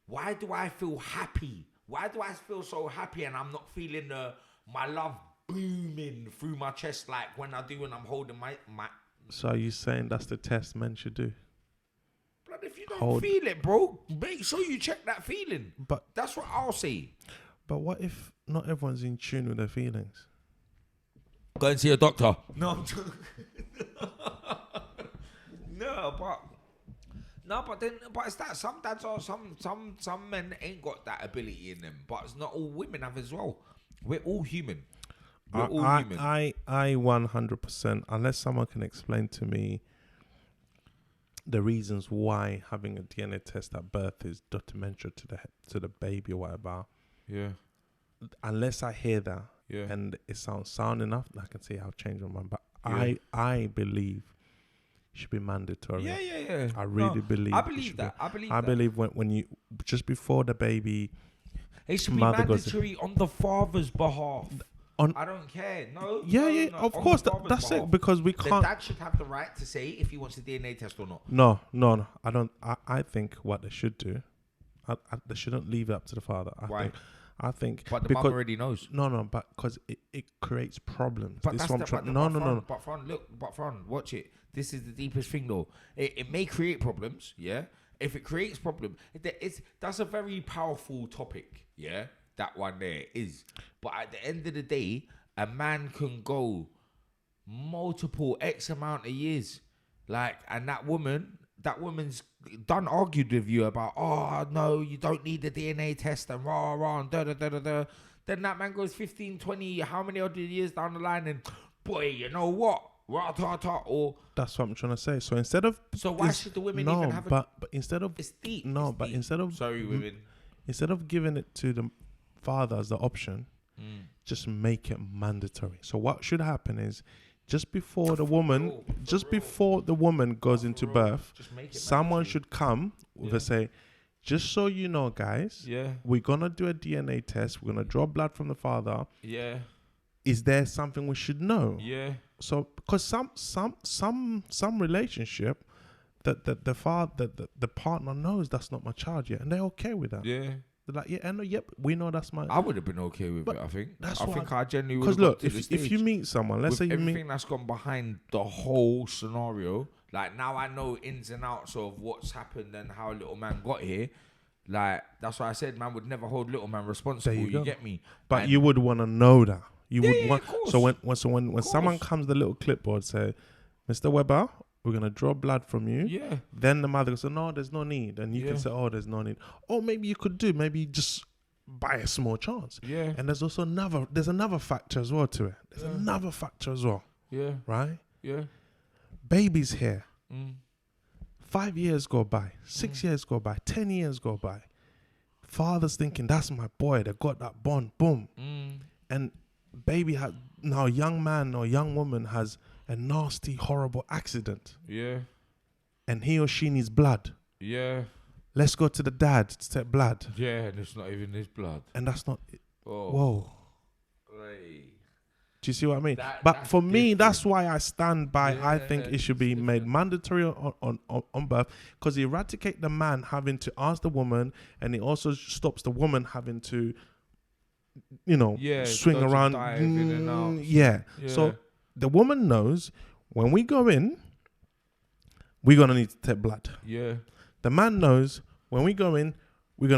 why do I feel happy? Why do I feel so happy and I'm not feeling my love booming through my chest like when I do when I'm holding my... So are you saying that's the test men should do? But if you don't feel it, bro, make sure you check that feeling. But that's what I'll say. But what if not everyone's in tune with their feelings? Go and see a doctor. No, I'm joking. But it's that some dads are some men ain't got that ability in them. But it's not all women have as well. We're all human. I 100%, unless someone can explain to me the reasons why having a DNA test at birth is detrimental to the baby or whatever. Yeah. Unless I hear that, and it sounds sound enough, I can say I'll change my mind. But I believe it should be mandatory. Yeah. I really believe. I believe that. I believe when you just before the baby. It should be mandatory on the father's behalf. I don't care. No. Of course. That's it. Because we can't. The dad should have the right to say if he wants a DNA test or not. No. I don't. I think what they should do, they shouldn't leave it up to the father. Why? I think. But the mum already knows. No. But because it creates problems. But this one. No. But Fran, watch it. This is the deepest thing, though. It may create problems. Yeah. If it creates problems, that's a very powerful topic. Yeah, that one there is. But at the end of the day, a man can go multiple X amount of years, like, and that woman's done argued with you about, oh no, you don't need the DNA test and rah and da. Then that man goes 15, 20, how many other years down the line, and boy, you know what? Or that's what I'm trying to say. So instead of why should the women even have but instead of it's deep. No, it's but deep. Instead of sorry, women. Instead of giving it to father as the option, just make it mandatory. So what should happen is, just before the woman goes into birth, someone should come with a say, just so you know, guys, we're gonna do a DNA test. We're gonna draw blood from the father. Yeah. Is there something we should know? Yeah. So, because some relationship, that the father, the partner knows that's not my child yet, and they're okay with that. Yeah. They're like, we know that's my. I would have been okay with it. I think. I genuinely would. Because look, if you meet someone, let's say you meet everything that's gone behind the whole scenario, like now I know ins and outs of what's happened and how little man got here. Like that's why I said, man would never hold little man responsible. You get me? But and you would want to know that. You would want. Of course. So when someone comes, the little clipboard say, Mr. Weber, we're gonna draw blood from you. Yeah. Then the mother goes, no, there's no need, and you can say, oh, there's no need. Or maybe you could maybe just buy a small chance. Yeah. And there's also another factor as well to it. There's another factor as well. Yeah. Right. Yeah. Baby's here. 5 years go by, 6 years go by, 10 years go by. Father's thinking, that's my boy. They got that bond. Boom. And baby has now, young man or young woman has a nasty, horrible accident. Yeah. And he or she needs blood. Yeah. Let's go to the dad to take blood. Yeah, and it's not even his blood. And that's not. Oh. Whoa. Hey. Do you see what I mean? But for me, that's why I stand by. I think it should be made mandatory on birth, because it eradicate the man having to ask the woman, and it also stops the woman having to, swing around. In and out. Yeah. So the woman knows when we go in, we're gonna need to take blood. Yeah. The man knows when we go in, we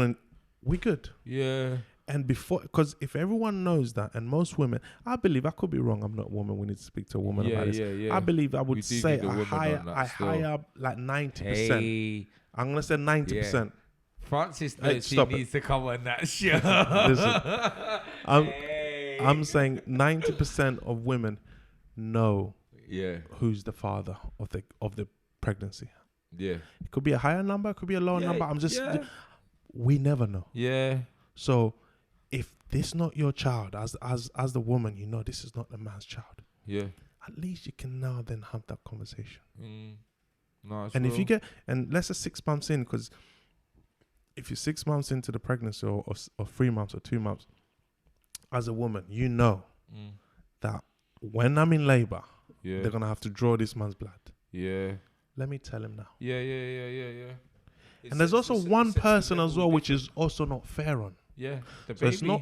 good. Yeah. And before, because if everyone knows that, and most women, I believe, I could be wrong, I'm not a woman, we need to speak to a woman about this. Yeah. I believe I would say I hire like 90%. Hey. I'm going to say 90%. Yeah. Francis knows she needs to come on that show. Listen, I'm saying 90% of women know who's the father of the pregnancy. Yeah. It could be a higher number, it could be a lower number. We never know. Yeah. So if this not your child, as the woman, this is not the man's child. Yeah. At least you can now then have that conversation. No, and real. If you get, and let's say 6 months in, because if you're 6 months into the pregnancy or 3 months or 2 months, as a woman, that when I'm in labor, they're going to have to draw this man's blood. Yeah. Let me tell him now. Yeah. And there's also one person as well, which is also not fair on. Yeah, the baby. It's not.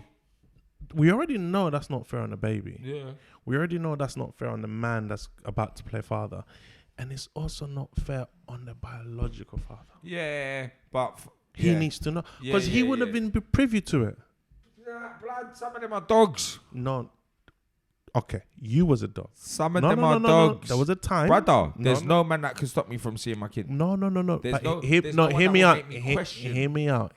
We already know that's not fair on the baby. Yeah. We already know that's not fair on the man that's about to play father, and it's also not fair on the biological father. Yeah, but he needs to know, because he would have been privy to it. Yeah, blood. Some of them are dogs. No. Okay, you was a dog. Some of them are dogs. There was a time, brother. There's no man that can stop me from seeing my kid. No. Hear me out. Hear me out.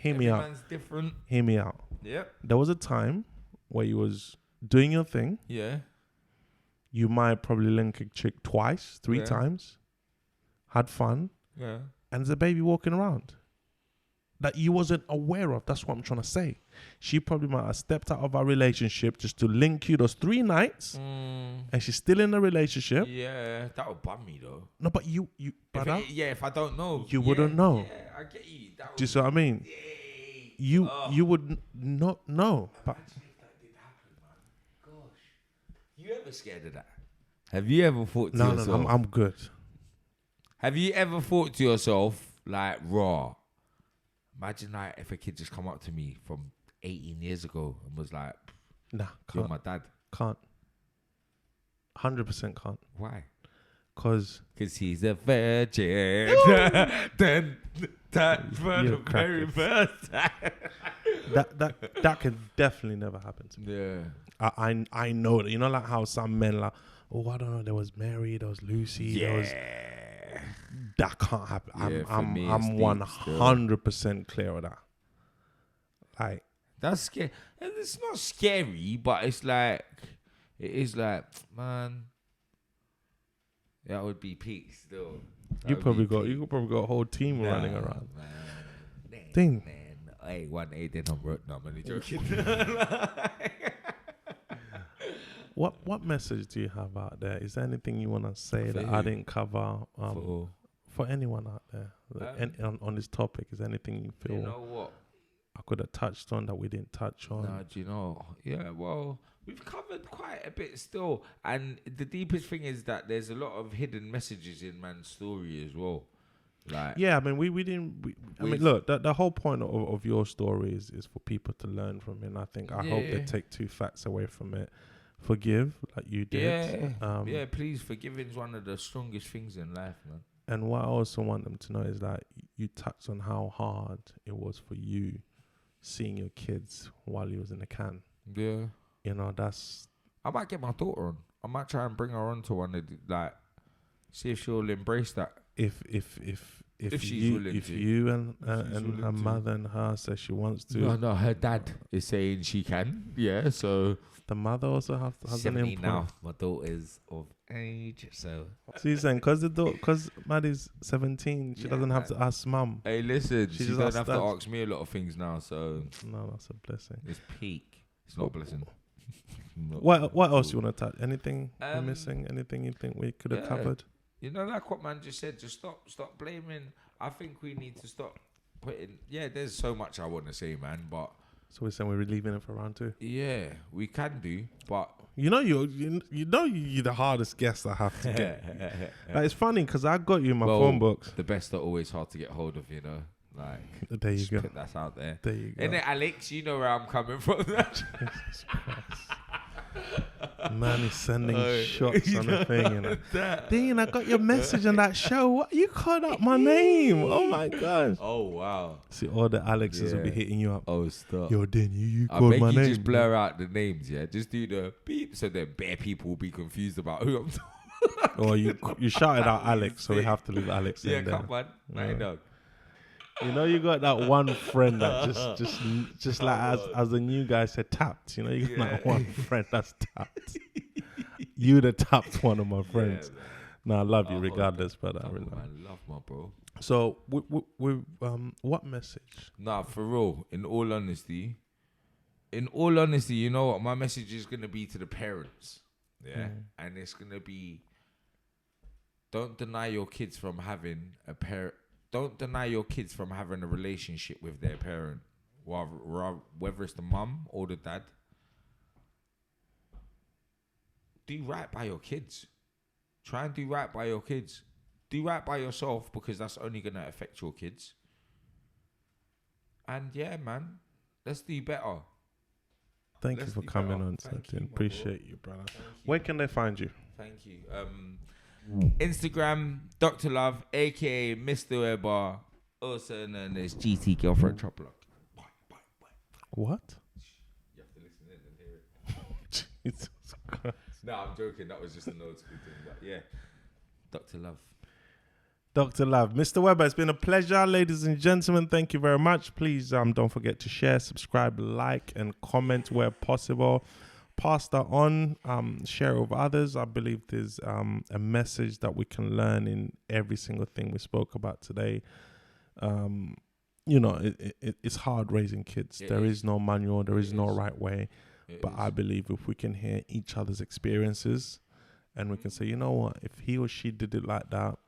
Everyone's different. Hear me out. Yep. There was a time where you was doing your thing. Yeah. You might probably link a chick twice, 3 times. Had fun. Yeah. And there's a baby walking around that you wasn't aware of. That's what I'm trying to say. She probably might have stepped out of our relationship just to link you those 3 nights, and she's still in the relationship. Yeah, that would bum me though. No, but you if I don't know, you wouldn't know. Yeah, I get you. Do you see what I mean? Yeah. You would not know. But imagine if that did happen, man. Gosh, you ever scared of that? Have you ever thought to yourself? No, I'm good. Have you ever thought to yourself like, raw? Imagine like if a kid just come up to me from 18 years ago and was like, "Nah, you're my dad." Can't. 100% can't. Why? Because he's a virgin. Then that for the very first time. that can definitely never happen to me. Yeah. I know that. Like how some men like, oh, I don't know, there was Mary, there was Lucy, that can't happen. I'm 100% clear of that. Like, that's scary. It's not scary, but it is like, man, that would be peak still. You could probably got a whole team running around. Thing. Hey, 180 on road. No, I'm only joking. What message do you have out there? Is there anything you want to say For that who? I didn't cover? For anyone out there on this topic, is there anything you feel you know what? I could have touched on that we didn't touch on? No, do you know? Yeah, well, we've covered quite a bit still, and the deepest thing is that there's a lot of hidden messages in man's story as well. Like, yeah, I mean, we didn't. I mean, look, the whole point of your story is for people to learn from it. And I think I hope they take two facts away from it. Forgive, like you did. Yeah. Please, forgiving is one of the strongest things in life, man. And what I also want them to know is that you touched on how hard it was for you seeing your kids while you was in the can. Yeah. You know, that's... I might get my daughter on. I might try and bring her on to one of the, like, see if she'll embrace that. If you and her mother and her says she wants to... No, her dad is saying she can. Yeah, so... The mother also has an input. Now. My daughter is of age, so... So you're saying because Maddie's 17, she doesn't have to ask mum. Hey, listen, she doesn't have to ask me a lot of things now, so... No, that's a blessing. It's peak. It's not a blessing. What else you want to touch? Anything we're missing? Anything you think we could have covered? You know, like what man just said, just stop blaming. I think we need to stop putting... Yeah, there's so much I want to say, man, but... So we're saying we're leaving it for round 2? Yeah, we can do, but... You know you're the hardest guest I have to get. Like, it's funny because I got you in my phone books. The best are always hard to get hold of, you know? Like, there you go. Put that out there. There you go. Innit, Alex? You know where I'm coming from. Jesus Christ. Man is sending shots on the thing. You know. Dean, I got your message on that show. What? You called out my name. Oh my gosh. Oh wow. See, all the Alexes will be hitting you up. Oh, stop. Yo, Dean, you called my name. I beg you just blur out the names, yeah? Just do the beep so that bare people will be confused about who I'm talking. Or you shouted out Alex, so we have to leave Alex in there. Yeah, come on. I know. You know, you got that one friend that just like as the new guy said, tapped. You know, you got that one friend that's tapped. You the tapped one of my friends. No, I love you regardless, but I really love my bro. So, what message? Nah, for real. In all honesty, you know what? My message is gonna be to the parents. Yeah, and it's gonna be: don't deny your kids from having a parent. Don't deny your kids from having a relationship with their parent, whether it's the mum or the dad. Do right by your kids. Try and do right by your kids. Do right by yourself, because that's only going to affect your kids. And yeah, man, let's do better. Thank you for coming on, Satin. Appreciate you, brother. Where can they find you? Thank you. Instagram, Dr. Love, aka Mr. Weber, also known as GT Girlfriend Chopper. What? You have to listen in and hear it. Jesus Christ. No, I'm joking. That was just an old school thing. But yeah, Dr. Love. Dr. Love. Mr. Weber, it's been a pleasure, ladies and gentlemen. Thank you very much. Please don't forget to share, subscribe, like, and comment where possible. Pass that on, share it with others. I believe there's a message that we can learn in every single thing we spoke about today. You know, it's hard raising kids. There is no manual. There is no right way. But I believe if we can hear each other's experiences and we can say, you know what, if he or she did it like that,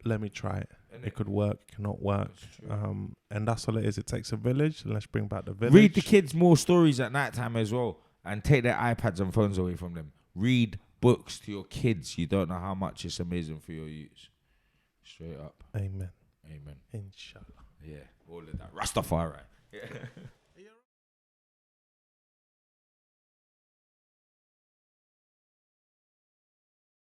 let me try it. It could work, it cannot work. And that's all it is. It takes a village. And let's bring back the village. Read the kids more stories at night time as well. And take their iPads and phones away from them. Read books to your kids. You don't know how much it's amazing for your youths. Straight up. Amen. Amen. Inshallah. Yeah, all of that. Rastafari. Yeah.